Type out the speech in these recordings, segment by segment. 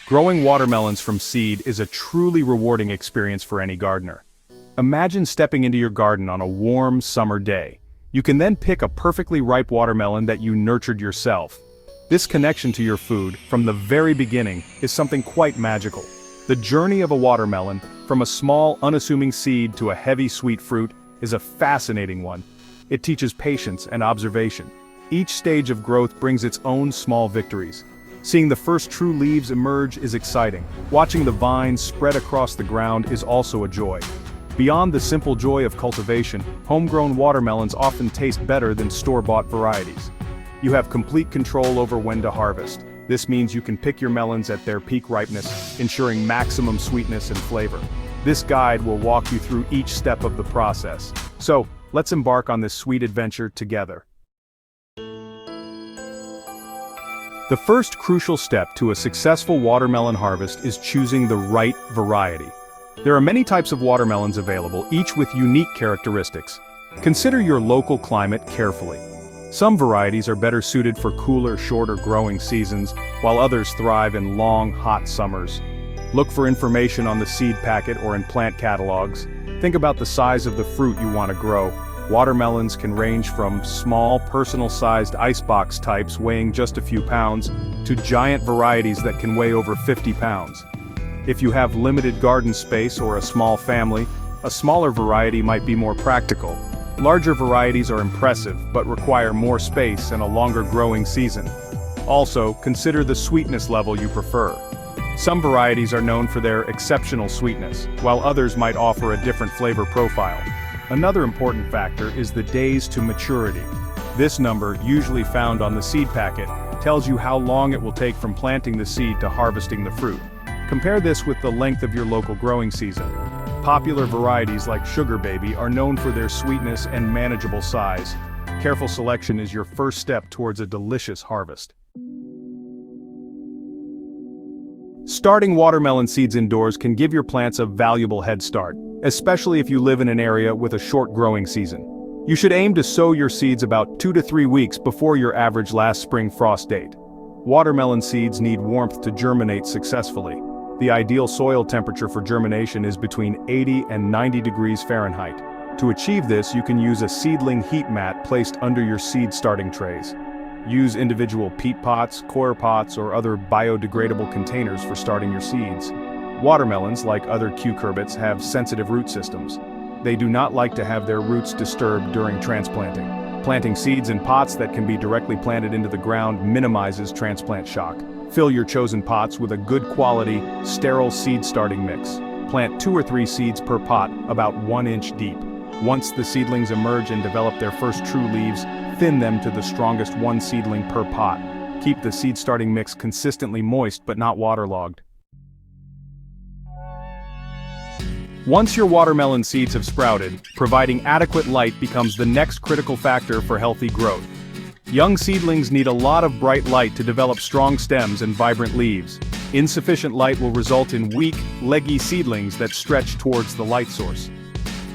Growing watermelons from seed is a truly rewarding experience for any gardener. Imagine stepping into your garden on a warm summer day. You can then pick a perfectly ripe watermelon that you nurtured yourself. This connection to your food, from the very beginning, is something quite magical. The journey of a watermelon, from a small, unassuming seed to a heavy, sweet fruit, is a fascinating one. It teaches patience and observation. Each stage of growth brings its own small victories. Seeing the first true leaves emerge is exciting. Watching the vines spread across the ground is also a joy. Beyond the simple joy of cultivation, homegrown watermelons often taste better than store-bought varieties. You have complete control over when to harvest. This means you can pick your melons at their peak ripeness, ensuring maximum sweetness and flavor. This guide will walk you through each step of the process. So, let's embark on this sweet adventure together. The first crucial step to a successful watermelon harvest is choosing the right variety. There are many types of watermelons available, each with unique characteristics. Consider your local climate carefully. Some varieties are better suited for cooler, shorter growing seasons, while others thrive in long, hot summers. Look for information on the seed packet or in plant catalogs. Think about the size of the fruit you want to grow. Watermelons can range from small, personal-sized icebox types weighing just a few pounds, to giant varieties that can weigh over 50 pounds. If you have limited garden space or a small family, a smaller variety might be more practical. Larger varieties are impressive, but require more space and a longer growing season. Also, consider the sweetness level you prefer. Some varieties are known for their exceptional sweetness, while others might offer a different flavor profile. Another important factor is the days to maturity. This number, usually found on the seed packet, tells you how long it will take from planting the seed to harvesting the fruit. Compare this with the length of your local growing season. Popular varieties like Sugar Baby are known for their sweetness and manageable size. Careful selection is your first step towards a delicious harvest. Starting watermelon seeds indoors can give your plants a valuable head start, especially if you live in an area with a short growing season. You should aim to sow your seeds about 2 to 3 weeks before your average last spring frost date. Watermelon seeds need warmth to germinate successfully. The ideal soil temperature for germination is between 80 and 90 degrees Fahrenheit. To achieve this, you can use a seedling heat mat placed under your seed starting trays. Use individual peat pots, coir pots, or other biodegradable containers for starting your seeds. Watermelons, like other cucurbits, have sensitive root systems. They do not like to have their roots disturbed during transplanting. Planting seeds in pots that can be directly planted into the ground minimizes transplant shock. Fill your chosen pots with a good quality, sterile seed starting mix. Plant 2 or 3 seeds per pot, about 1 inch deep. Once the seedlings emerge and develop their first true leaves, thin them to the strongest 1 seedling per pot. Keep the seed starting mix consistently moist but not waterlogged. Once your watermelon seeds have sprouted, providing adequate light becomes the next critical factor for healthy growth. Young seedlings need a lot of bright light to develop strong stems and vibrant leaves. Insufficient light will result in weak, leggy seedlings that stretch towards the light source.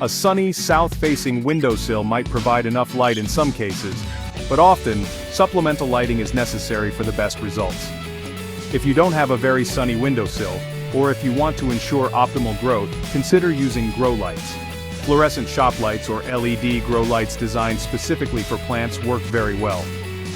A sunny, south-facing windowsill might provide enough light in some cases, but often, supplemental lighting is necessary for the best results. If you don't have a very sunny windowsill, or if you want to ensure optimal growth, consider using grow lights. Fluorescent shop lights or LED grow lights designed specifically for plants work very well.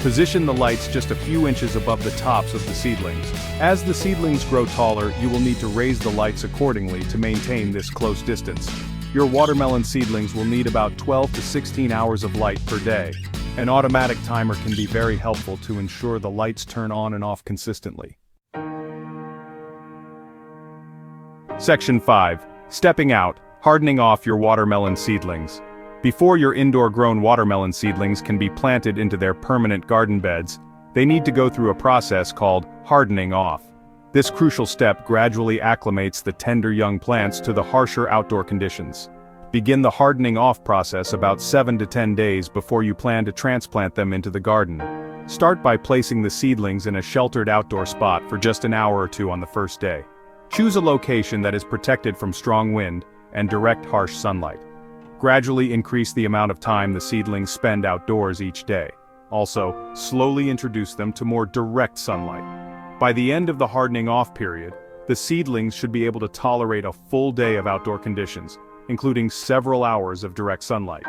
Position the lights just a few inches above the tops of the seedlings. As the seedlings grow taller, you will need to raise the lights accordingly to maintain this close distance. Your watermelon seedlings will need about 12 to 16 hours of light per day. An automatic timer can be very helpful to ensure the lights turn on and off consistently. Section 5. Stepping out, hardening off your watermelon seedlings. Before your indoor-grown watermelon seedlings can be planted into their permanent garden beds, they need to go through a process called hardening off. This crucial step gradually acclimates the tender young plants to the harsher outdoor conditions. Begin the hardening off process about 7 to 10 days before you plan to transplant them into the garden. Start by placing the seedlings in a sheltered outdoor spot for just an hour or 2 on the first day. Choose a location that is protected from strong wind and direct harsh sunlight. Gradually increase the amount of time the seedlings spend outdoors each day. Also, slowly introduce them to more direct sunlight. By the end of the hardening off period, the seedlings should be able to tolerate a full day of outdoor conditions, including several hours of direct sunlight.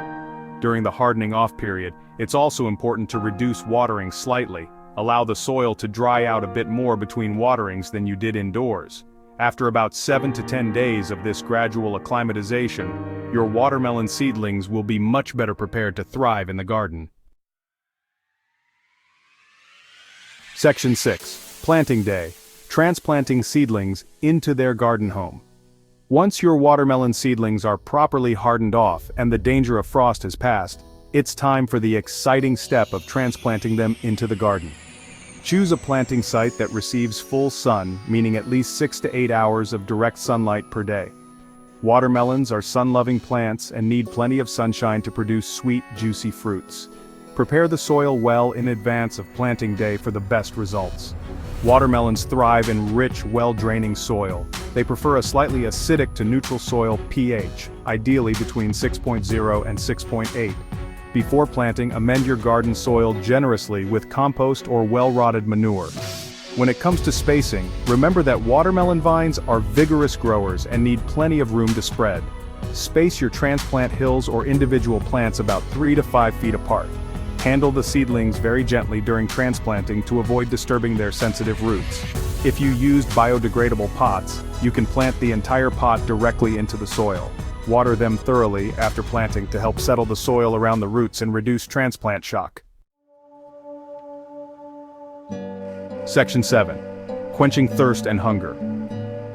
During the hardening off period, it's also important to reduce watering slightly. Allow the soil to dry out a bit more between waterings than you did indoors. After about 7 to 10 days of this gradual acclimatization, your watermelon seedlings will be much better prepared to thrive in the garden. Section 6. Planting Day. Transplanting seedlings into their garden home. Once your watermelon seedlings are properly hardened off and the danger of frost has passed, it's time for the exciting step of transplanting them into the garden. Choose a planting site that receives full sun, meaning at least 6 to 8 hours of direct sunlight per day. Watermelons are sun-loving plants and need plenty of sunshine to produce sweet, juicy fruits. Prepare the soil well in advance of planting day for the best results. Watermelons thrive in rich, well-draining soil. They prefer a slightly acidic to neutral soil pH, ideally between 6.0 and 6.8. Before planting, amend your garden soil generously with compost or well-rotted manure. When it comes to spacing, remember that watermelon vines are vigorous growers and need plenty of room to spread. Space your transplant hills or individual plants about 3 to 5 feet apart. Handle the seedlings very gently during transplanting to avoid disturbing their sensitive roots. If you used biodegradable pots, you can plant the entire pot directly into the soil. Water them thoroughly after planting to help settle the soil around the roots and reduce transplant shock. Section 7. Quenching thirst and hunger.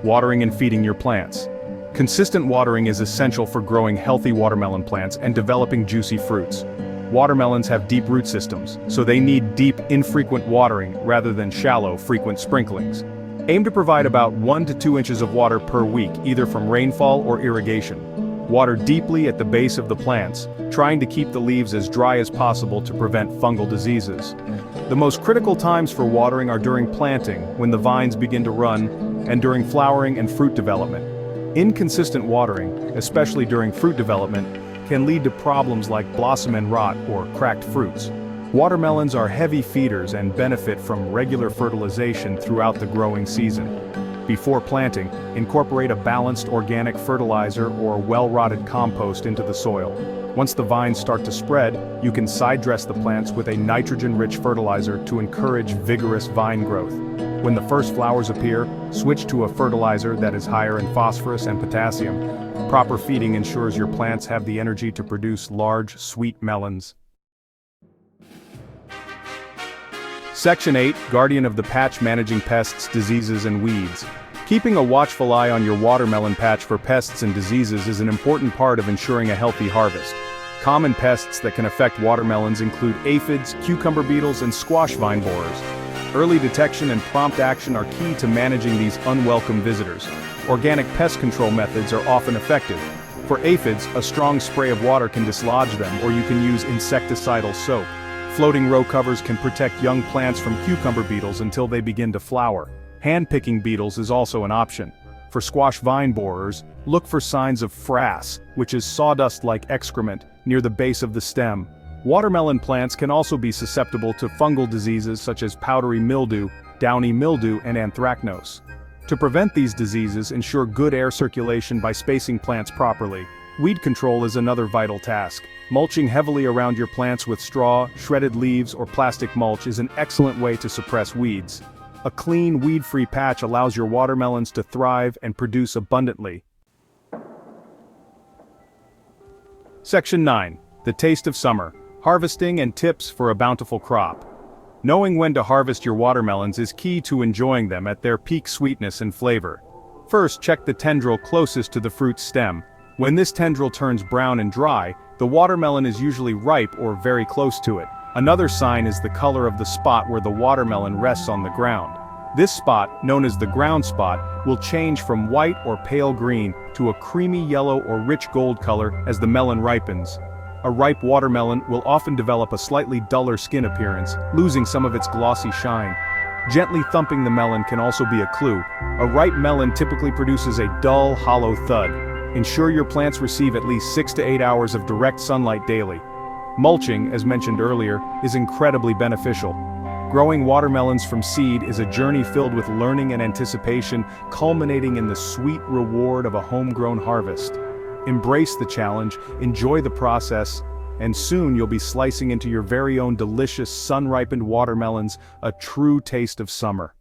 Watering and feeding your plants. Consistent watering is essential for growing healthy watermelon plants and developing juicy fruits. Watermelons have deep root systems, so they need deep, infrequent watering rather than shallow, frequent sprinklings. Aim to provide about 1 to 2 inches of water per week, either from rainfall or irrigation. Water deeply at the base of the plants, trying to keep the leaves as dry as possible to prevent fungal diseases. The most critical times for watering are during planting, when the vines begin to run, and during flowering and fruit development. Inconsistent watering, especially during fruit development, can lead to problems like blossom end rot or cracked fruits. Watermelons are heavy feeders and benefit from regular fertilization throughout the growing season. Before planting, incorporate a balanced organic fertilizer or well-rotted compost into the soil. Once the vines start to spread, you can side dress the plants with a nitrogen-rich fertilizer to encourage vigorous vine growth. When the first flowers appear, switch to a fertilizer that is higher in phosphorus and potassium. Proper feeding ensures your plants have the energy to produce large, sweet melons. Section 8. Guardian of the Patch. Managing pests, diseases and weeds. Keeping a watchful eye on your watermelon patch for pests and diseases is an important part of ensuring a healthy harvest. Common pests that can affect watermelons include aphids, cucumber beetles, and squash vine borers. Early detection and prompt action are key to managing these unwelcome visitors. Organic pest control methods are often effective. For aphids, a strong spray of water can dislodge them, or you can use insecticidal soap. Floating row covers can protect young plants from cucumber beetles until they begin to flower. Hand-picking beetles is also an option. For squash vine borers, look for signs of frass, which is sawdust-like excrement, near the base of the stem. Watermelon plants can also be susceptible to fungal diseases such as powdery mildew, downy mildew, and anthracnose. To prevent these diseases, ensure good air circulation by spacing plants properly. Weed control is another vital task. Mulching heavily around your plants with straw, shredded leaves, or plastic mulch is an excellent way to suppress weeds. A clean, weed-free patch allows your watermelons to thrive and produce abundantly. Section 9. The Taste of Summer. Harvesting and tips for a bountiful crop. Knowing when to harvest your watermelons is key to enjoying them at their peak sweetness and flavor. First, check the tendril closest to the fruit's stem. When this tendril turns brown and dry, the watermelon is usually ripe or very close to it. Another sign is the color of the spot where the watermelon rests on the ground. This spot, known as the ground spot, will change from white or pale green to a creamy yellow or rich gold color as the melon ripens. A ripe watermelon will often develop a slightly duller skin appearance, losing some of its glossy shine. Gently thumping the melon can also be a clue. A ripe melon typically produces a dull, hollow thud. Ensure your plants receive at least 6 to 8 hours of direct sunlight daily. Mulching, as mentioned earlier, is incredibly beneficial. Growing watermelons from seed is a journey filled with learning and anticipation, culminating in the sweet reward of a homegrown harvest. Embrace the challenge, enjoy the process, and soon you'll be slicing into your very own delicious sun-ripened watermelons, a true taste of summer.